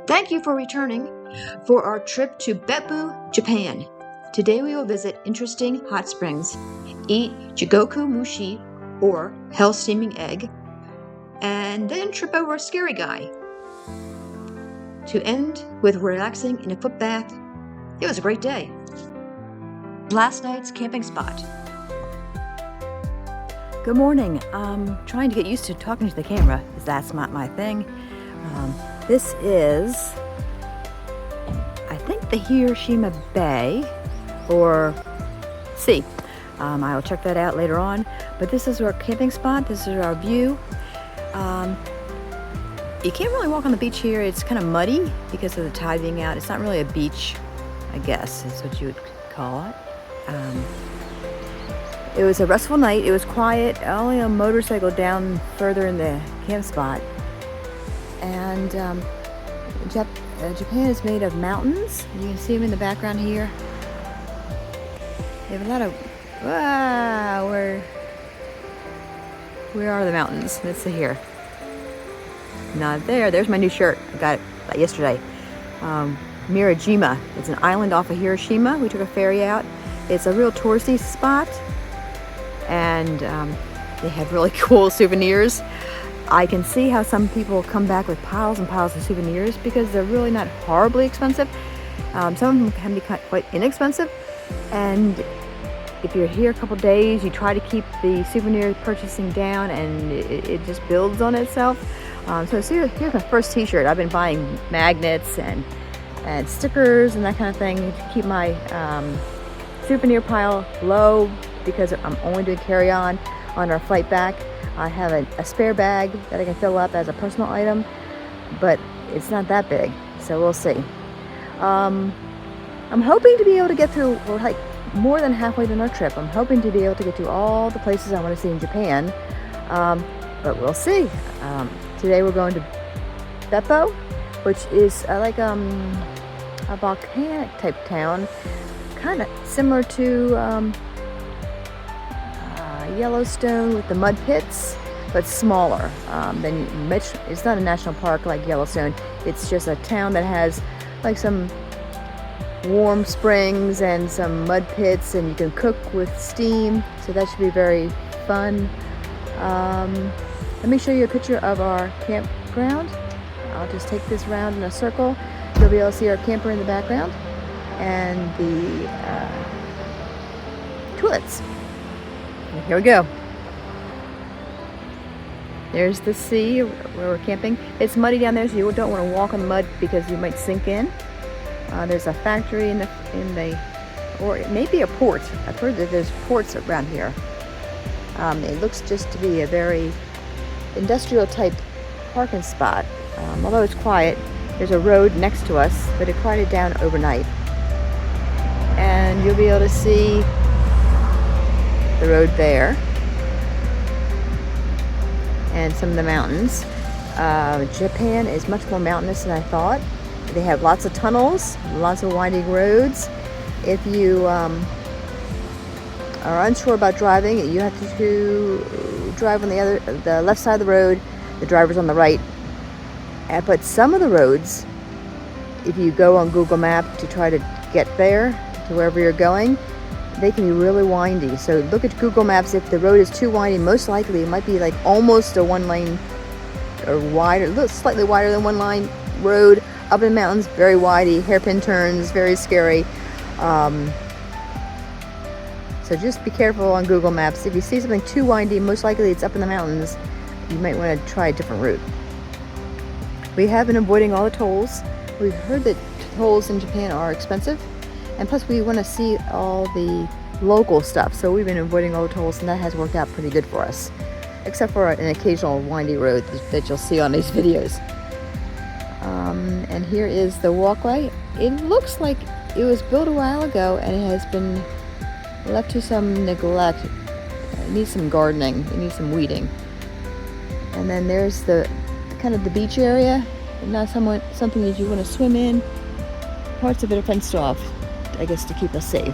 Thank you for returning for our trip to Beppu, Japan. Today we will visit interesting hot springs, eat jigoku mushi, or hell steaming egg, and then trip over a scary guy. To end with relaxing in a foot bath, it was a great day. Last night's camping spot. Good morning. I'm trying to get used to talking to the camera because that's not my thing. This is, I think, the Hiroshima Bay or Sea. I'll check that out later on. But this is our camping spot. This is our view. You can't really walk on the beach here. It's kind of muddy because of the tide being out. It's not really a beach, I guess is what you would call it. It was a restful night. It was quiet. Only a motorcycle down further in the camp spot. And Japan is made of mountains. You can see them in the background here. They have a lot of, wow, where are the mountains? Let's see here. Not there. There's my new shirt. I got it yesterday. Mirajima. It's an island off of Hiroshima. We took a ferry out. It's a real touristy spot. And they have really cool souvenirs. I can see how some people come back with piles and piles of souvenirs because they're really not horribly expensive. Some of them can be quite inexpensive. And if you're here a couple days, you try to keep the souvenir purchasing down and it just builds on itself. So here's my first t-shirt. I've been buying magnets and stickers and that kind of thing to keep my souvenir pile low because I'm only doing carry-on our flight back. I have a spare bag that I can fill up as a personal item, but it's not that big, so we'll see. I'm hoping to be able to get through, we're like more than halfway through our trip. I'm hoping to be able to get to all the places I want to see in Japan, but we'll see. Today we're going to Beppu, which is like a volcanic type town, kind of similar to Yellowstone with the mud pits, but smaller. It's not a national park like Yellowstone. It's just a town that has like some warm springs and some mud pits, and you can cook with steam, so that should be very fun. Let me show you a picture of our campground. I'll just take this round in a circle. You'll be able to see our camper in the background and the toilets. And here we go. There's the sea where we're camping. It's muddy down there, so you don't want to walk on the mud because you might sink in. There's a factory in the, or it may be a port. I've heard that there's ports around here. It looks just to be a very industrial type parking spot. Although it's quiet, there's a road next to us, but it quieted down overnight. And you'll be able to see the road there and some of the mountains. Japan is much more mountainous than I thought. They have lots of tunnels, lots of winding roads. If you are unsure about driving, you have to drive on the left side of the road, the driver's on the right. But some of the roads, if you go on Google Maps to try to get there to wherever you're going, they can be really windy. So look at Google Maps. If the road is too windy, most likely it might be like almost a one lane or wider, a little slightly wider than one line road up in the mountains, very windy, hairpin turns, very scary. So just be careful on Google Maps. If you see something too windy, most likely it's up in the mountains. You might want to try a different route. We have been avoiding all the tolls. We've heard that tolls in Japan are expensive. And plus we want to see all the local stuff. So we've been avoiding all the tolls, and that has worked out pretty good for us. Except for an occasional windy road that you'll see on these videos. And here is the walkway. It looks like it was built a while ago and it has been left to some neglect. It needs some gardening. It needs some weeding. And then there's the kind of the beach area. Not something that you want to swim in. Parts of it are fenced off, I guess, to keep us safe.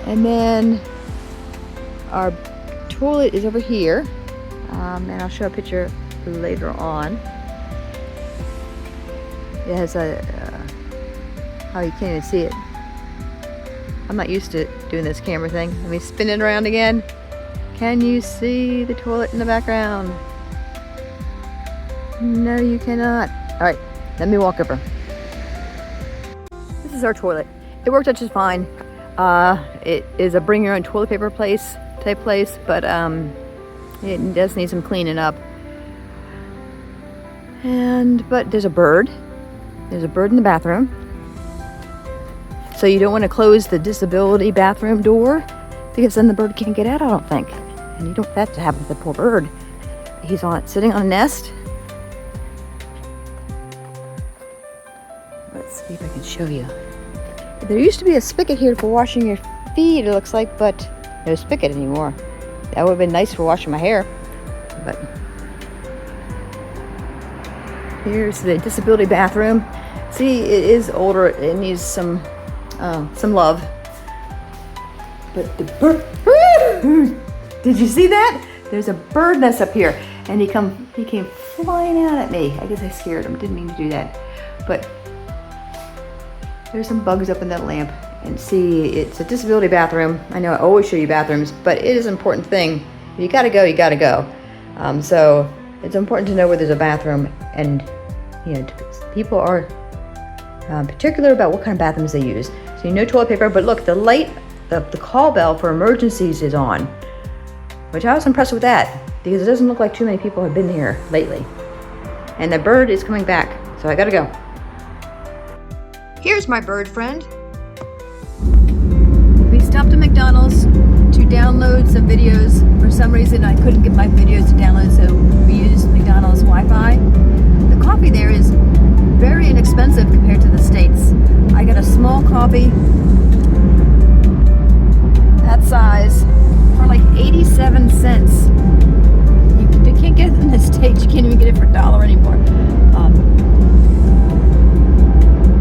And then our toilet is over here, and I'll show a picture later on. It has a, oh, you can't even see it. I'm not used to doing this camera thing. Let me spin it around again. Can you see the toilet in the background? No, you cannot. All right, let me walk over. This is our toilet. It worked out just fine. It is a bring your own toilet paper type place, but it does need some cleaning up. But there's a bird. There's a bird in the bathroom. So you don't want to close the disability bathroom door because then the bird can't get out, I don't think. And you don't want that to happen to the poor bird. He's sitting on a nest. Let's see if I can show you. There used to be a spigot here for washing your feet, it looks like, but no spigot anymore. That would have been nice for washing my hair. But here's the disability bathroom. See, it is older. It needs some love. But the bird, did you see that? There's a bird nest up here, and he came flying out at me. I guess I scared him. Didn't mean to do that. But there's some bugs up in that lamp. And see, it's a disability bathroom. I know I always show you bathrooms, but it is an important thing. If you gotta go, you gotta go. So it's important to know where there's a bathroom, and you know, people are particular about what kind of bathrooms they use. So you know toilet paper, but look, the light, the call bell for emergencies is on, which I was impressed with that because it doesn't look like too many people have been here lately. And the bird is coming back, so I gotta go. Here's my bird friend. We stopped at McDonald's to download some videos. For some reason, I couldn't get my videos to download, so we used McDonald's Wi-Fi. The coffee there is very inexpensive compared to the States. I got a small coffee, that size, for like 87 cents. You can't get it in the States. You can't even get it for $1 anymore.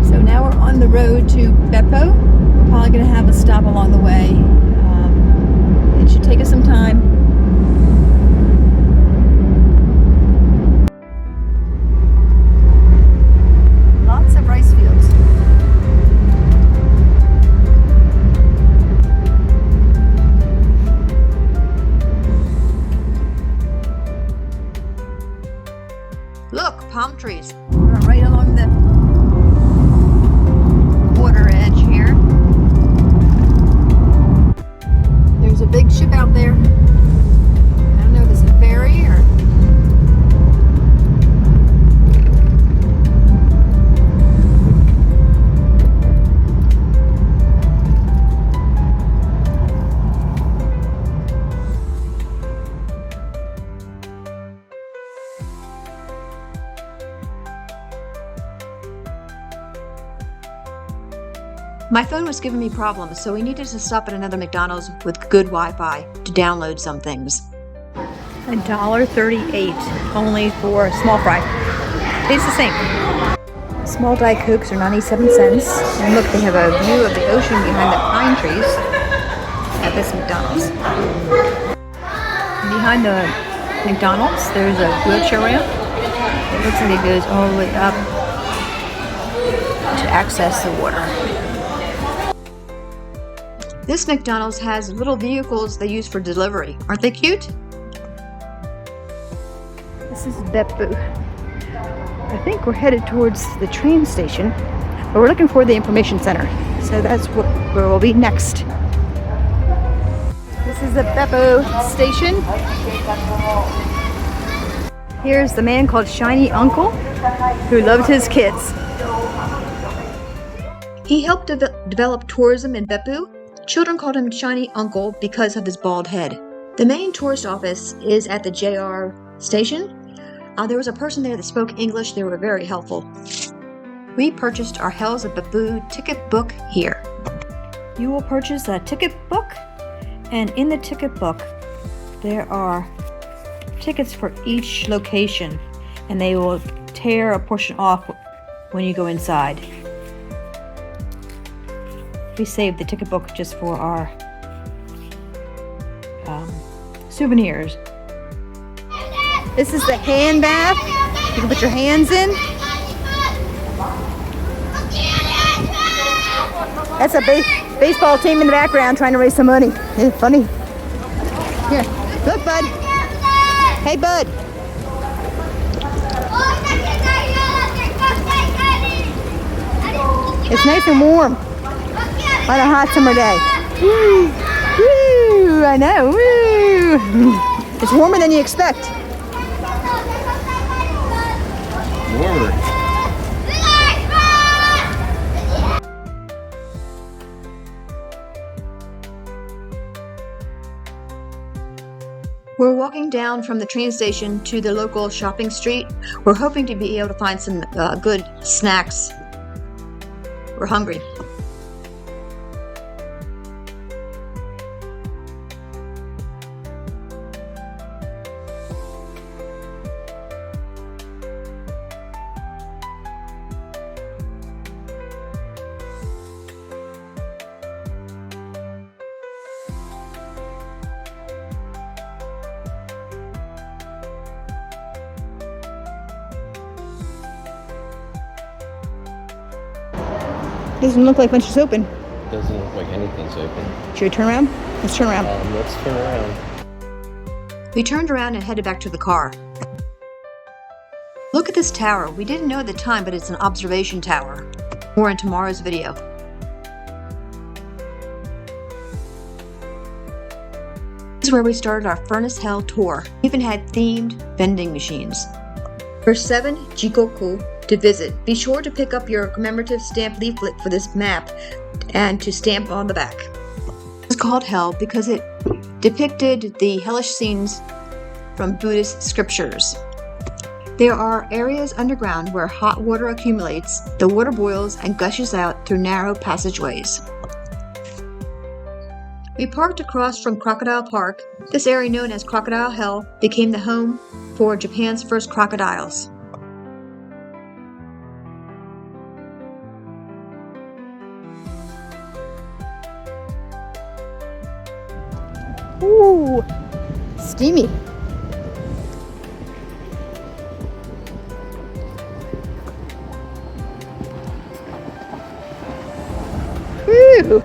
So now we're on the road to Beppu. We're probably going to have a stop along the way. It should take us some time. Lots of rice fields. Look, palm trees. We're right along the water edge here. There's a big ship out there. I don't know if it's a ferry or... My phone was giving me problems, so we needed to stop at another McDonald's with good Wi-Fi to download some things. $1.38 only for a small fry. Tastes the same. Small Diet Cokes are 97 cents. And look, they have a view of the ocean behind the pine trees at this McDonald's. Behind the McDonald's, there's a wheelchair ramp. It looks like it goes all the way up to access the water. This McDonald's has little vehicles they use for delivery. Aren't they cute? This is Beppu. I think we're headed towards the train station, but we're looking for the information center. So that's where we'll be next. This is the Beppu station. Here's the man called Shiny Uncle, who loved his kids. He helped develop tourism in Beppu. Children called him Shiny Uncle because of his bald head. The main tourist office is at the JR station. There was a person there that spoke English. They were very helpful. We purchased our Hells of Beppu ticket book here. You will purchase a ticket book, and in the ticket book there are tickets for each location, and they will tear a portion off when you go inside. We saved the ticket book just for our souvenirs. This is the hand bath. You can put your hands in. That's a baseball team in the background trying to raise some money. Isn't it funny? Here, look, bud. Hey, bud. It's nice and warm on a hot summer day. Woo! Woo! I know. Woo! It's warmer than you expect. Warmer. We're walking down from the train station to the local shopping street. We're hoping to be able to find some good snacks. We're hungry. Doesn't look like much is open. Doesn't look like anything's open. Should we turn around? Let's turn around. Let's turn around. We turned around and headed back to the car. Look at this tower. We didn't know at the time, but it's an observation tower. More in tomorrow's video. This is where we started our Furnace Hell tour. We even had themed vending machines. There's 7 Jikoku to visit. Be sure to pick up your commemorative stamp leaflet for this map and to stamp on the back. It's called Hell because it depicted the hellish scenes from Buddhist scriptures. There are areas underground where hot water accumulates, the water boils and gushes out through narrow passageways. We parked across from Crocodile Park. This area known as Crocodile Hell became the home for Japan's first crocodiles. Ooh, steamy. Woo!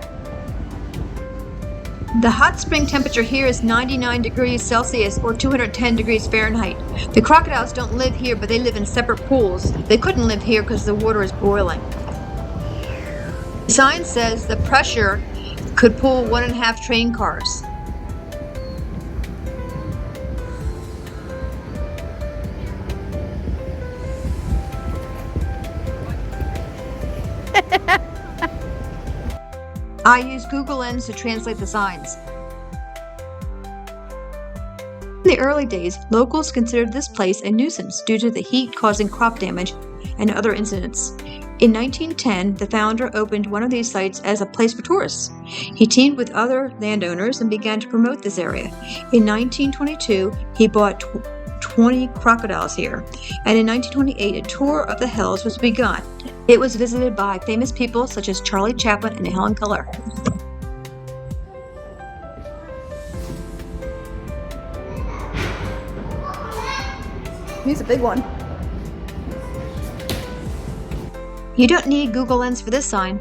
The hot spring temperature here is 99 degrees Celsius or 210 degrees Fahrenheit. The crocodiles don't live here, but they live in separate pools. They couldn't live here because the water is boiling. The sign says the pressure could pull 1.5 train cars. I use Google Lens to translate the signs. In the early days, locals considered this place a nuisance due to the heat causing crop damage and other incidents. In 1910, the founder opened one of these sites as a place for tourists. He teamed with other landowners and began to promote this area. In 1922, he bought 20 crocodiles here, and in 1928, a tour of the Hells was begun. It was visited by famous people such as Charlie Chaplin and Helen Keller. He's a big one. You don't need Google Lens for this sign.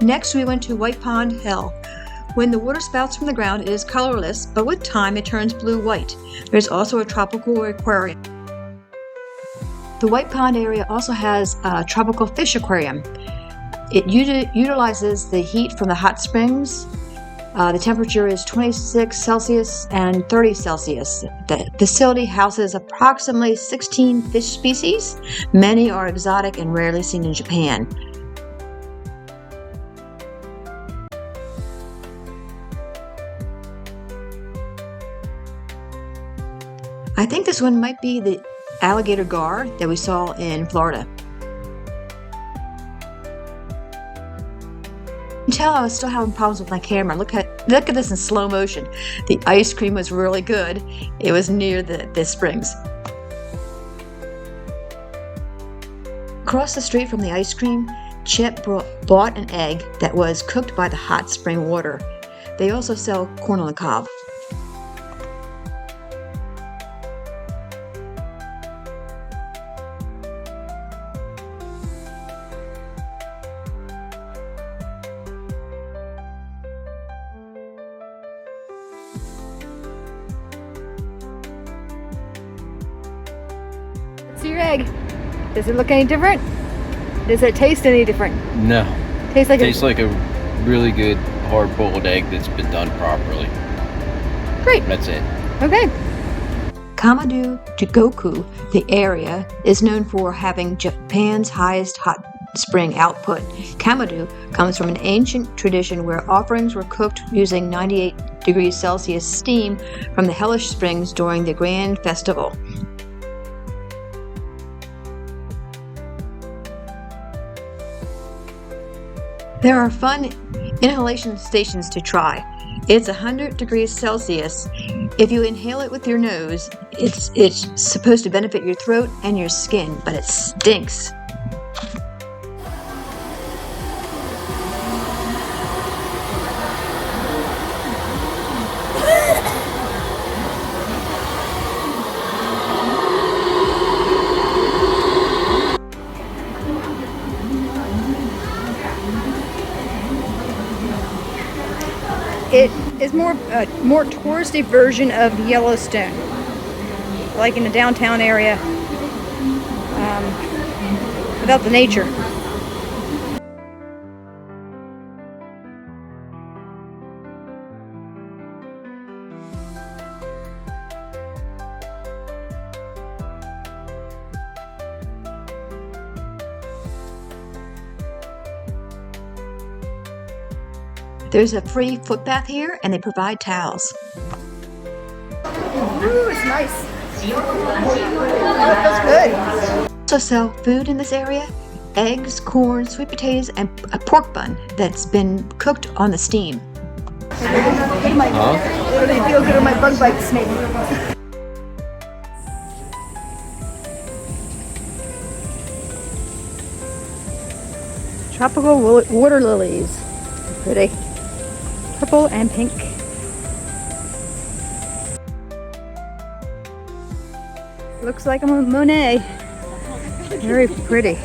Next, we went to White Pond Hell. When the water spouts from the ground, it is colorless, but with time it turns blue-white. There's also a tropical aquarium. The White Pond area also has a tropical fish aquarium. It utilizes the heat from the hot springs. The temperature is 26 Celsius and 30 Celsius. The facility houses approximately 16 fish species. Many are exotic and rarely seen in Japan. I think this one might be the alligator gar that we saw in Florida. You can tell I was still having problems with my camera. Look at this in slow motion. The ice cream was really good. It was near the springs. Across the street from the ice cream, Chet bought an egg that was cooked by the hot spring water. They also sell corn on the cob. your egg. Does it look any different? Does it taste any different? No. Tastes like Tastes like a really good hard-boiled egg that's been done properly. Great. That's it. Okay. Kamado Jigoku, the area, is known for having Japan's highest hot spring output. Kamado comes from an ancient tradition where offerings were cooked using 98 degrees Celsius steam from the hellish springs during the grand festival. There are fun inhalation stations to try. It's 100 degrees Celsius. If you inhale it with your nose, it's supposed to benefit your throat and your skin, but it stinks. It is more touristy version of Yellowstone, like in the downtown area, without the nature. There's a free footbath here, and they provide towels. Ooh, it's nice. Oh, it feels good. Also sell food in this area: eggs, corn, sweet potatoes, and a pork bun that's been cooked on the steam. Literally feel good on my bug bites, maybe. Tropical water lilies. Pretty. Purple and pink. Looks like a Monet. Very pretty.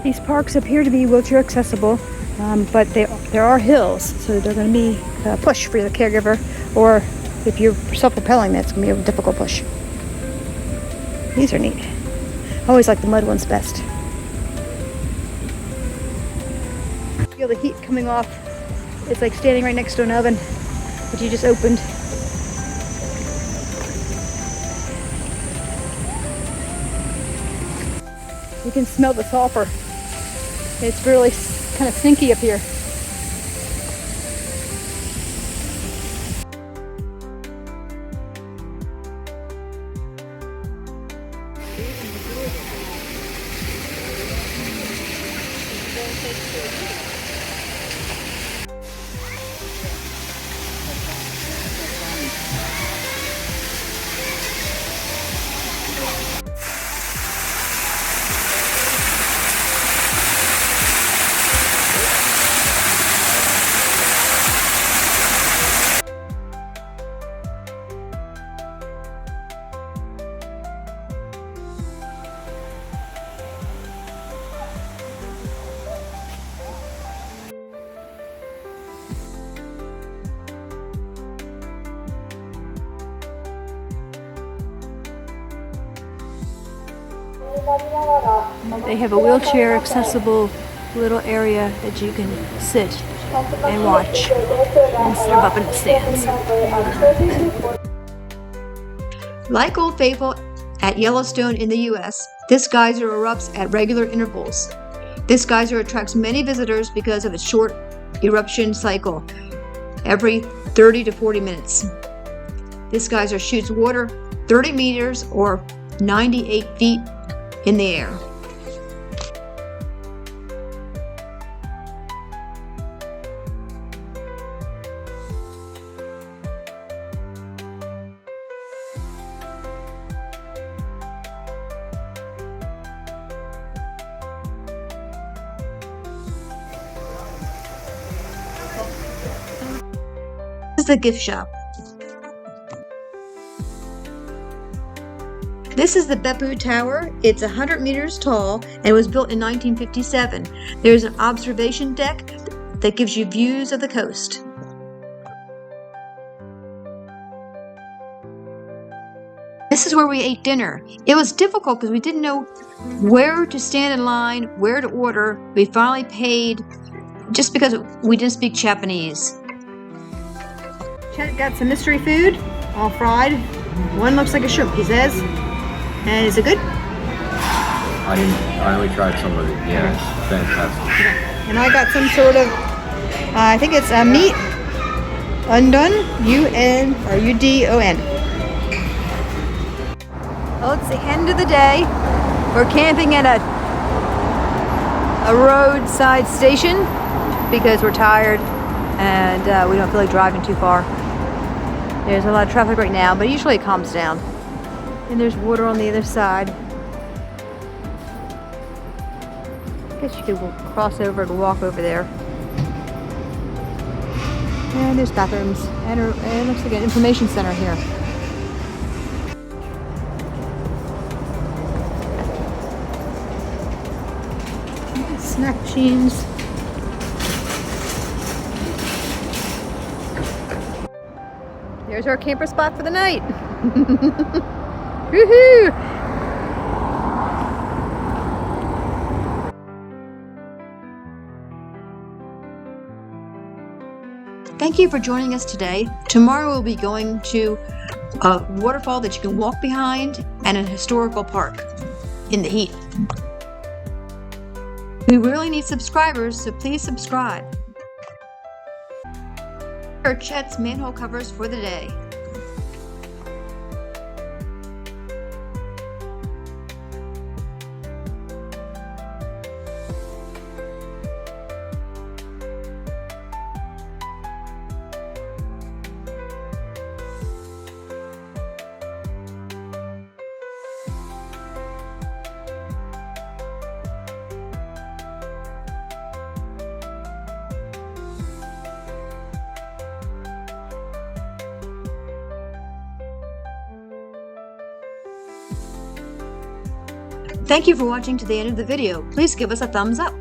These parks appear to be wheelchair accessible, but there are hills, so they're going to be a push for the caregiver, or if you're self-propelling, that's going to be a difficult push. These are neat. I always like the mud ones best. Feel the heat coming off. It's like standing right next to an oven that you just opened. You can smell the sulfur. It's really kind of stinky up here. They have a wheelchair accessible little area that you can sit and watch instead of up in the stands. Like Old Faithful at Yellowstone in the U.S., this geyser erupts at regular intervals. This geyser attracts many visitors because of its short eruption cycle, every 30 to 40 minutes. This geyser shoots water 30 meters or 98 feet in the air. This is the gift shop. This is the Beppu Tower. It's 100 meters tall and was built in 1957. There's an observation deck that gives you views of the coast. This is where we ate dinner. It was difficult because we didn't know where to stand in line, where to order. We finally paid just because we didn't speak Japanese. Chet got some mystery food, all fried. One looks like a shrimp, he says. And is it good? I only tried some of it. Yeah, it's fantastic. And I got some sort of, I think it's a meat undon, U-N-U-D-O-N. Well, it's the end of the day. We're camping at a roadside station because we're tired and we don't feel like driving too far. There's a lot of traffic right now, but usually it calms down. And there's water on the other side. I guess you could cross over and walk over there. And there's bathrooms. And it looks like an information center here. Snack machines. There's our camper spot for the night. Woohoo! Thank you for joining us today. Tomorrow we'll be going to a waterfall that you can walk behind and an historical park in the heat. We really need subscribers, so please subscribe. Here are Chet's manhole covers for the day. Thank you for watching to the end of the video. Please give us a thumbs up.